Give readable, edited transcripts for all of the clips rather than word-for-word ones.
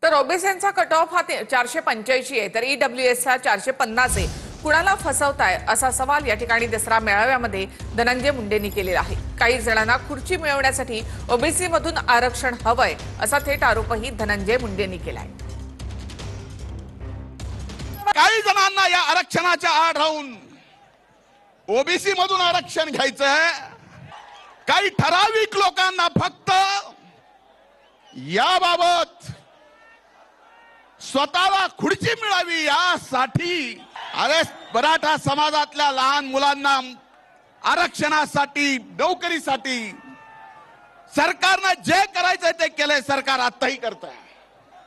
तर ओबीसीचा cut off हा 485 आहे, तर ईडब्ल्यूएसचा 450 आहे. कुणाला फसवताय असा सवाल या ठिकाणी दसरा मेळाव्यामध्ये धनंजय मुंडेंनी केलेला आहे. काही जणांना खुर्ची मिळवण्यासाठी ओबीसी मधून आरक्षण हवंय असा थेट आरोपही धनंजय मुंडेंनी केलाय. काही जणांना या आरक्षणाच्या आड राहून ओबीसी मधून आरक्षण घ्यायचं आहे. काही ठराविक लोकांना फक्त याबाबत स्वतःला खुर्ची मिळावी यासाठी अरे मराठा समाजातल्या लहान मुलांना आरक्षणासाठी नोकरीसाठी सरकारनं जे करायचंय ते केलंय. सरकार आताही करतंय,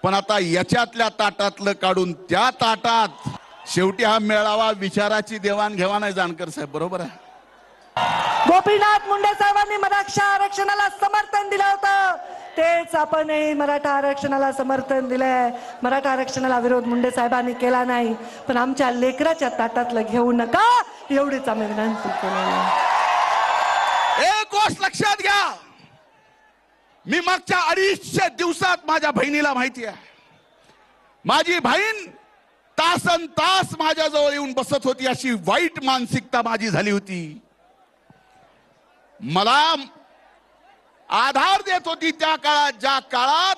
पण आता याच्यातल्या ताटातलं काढून त्या ताटात शेवटी हा मेळावा विचाराची देवाणघेवाण आहे. जानकर साहेब बरोबर आहे. गोपीनाथ मुंडे साहेबांनी मराठा आरक्षणाला समर्थन दिलं होतं, तेच आपणही मराठा आरक्षणाला समर्थन दिलंय. मराठा आरक्षणाला विरोध मुंडे साहेबांनी केला नाही, पण आमच्या लेकराच्या ताटातलं घेऊ नका एवढीच आम्ही विनंती केलेली. एक गोष्ट लक्षात घ्या, मी मागच्या 250 दिवसात माझ्या बहिणीला माहिती आहे. माझी बहीण तासन तास माझ्याजवळ येऊन बसत होती. अशी वाईट मानसिकता माझी झाली होती. मला आधार देत होती त्या काळात, ज्या काळात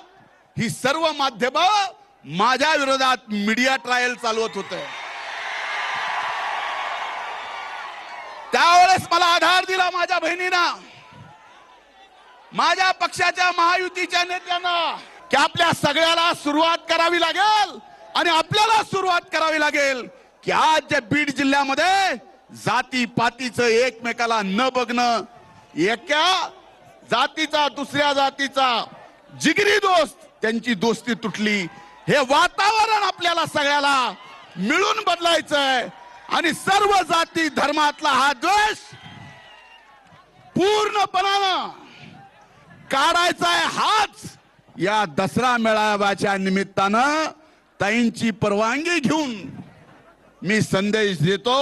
ही सर्व माध्यम माझ्या विरोधात मीडिया ट्रायल चालवत होते. त्यावेळेस मला आधार दिला माझ्या बहिणीनं, माझ्या पक्षाच्या महायुतीच्या नेत्यांना, की आपल्या सगळ्याला सुरुवात करावी लागेल आणि आपल्याला सुरुवात करावी लागेल की आज जे बीड जिल्ह्यामध्ये जाती पातीचं एकमेकाला न बघणं, एका जातीचा दुसऱ्या जातीचा जिगरी दोस्त त्यांची दोस्ती तुटली, हे वातावरण आपल्याला सगळ्याला मिळून बदलायचंय आणि सर्व जाती धर्मातला हा द्वेष पूर्णपणानं काढायचा आहे. हाच या दसरा मेळाव्याच्या निमित्तानं ताईंची परवानगी घेऊन मी संदेश देतो.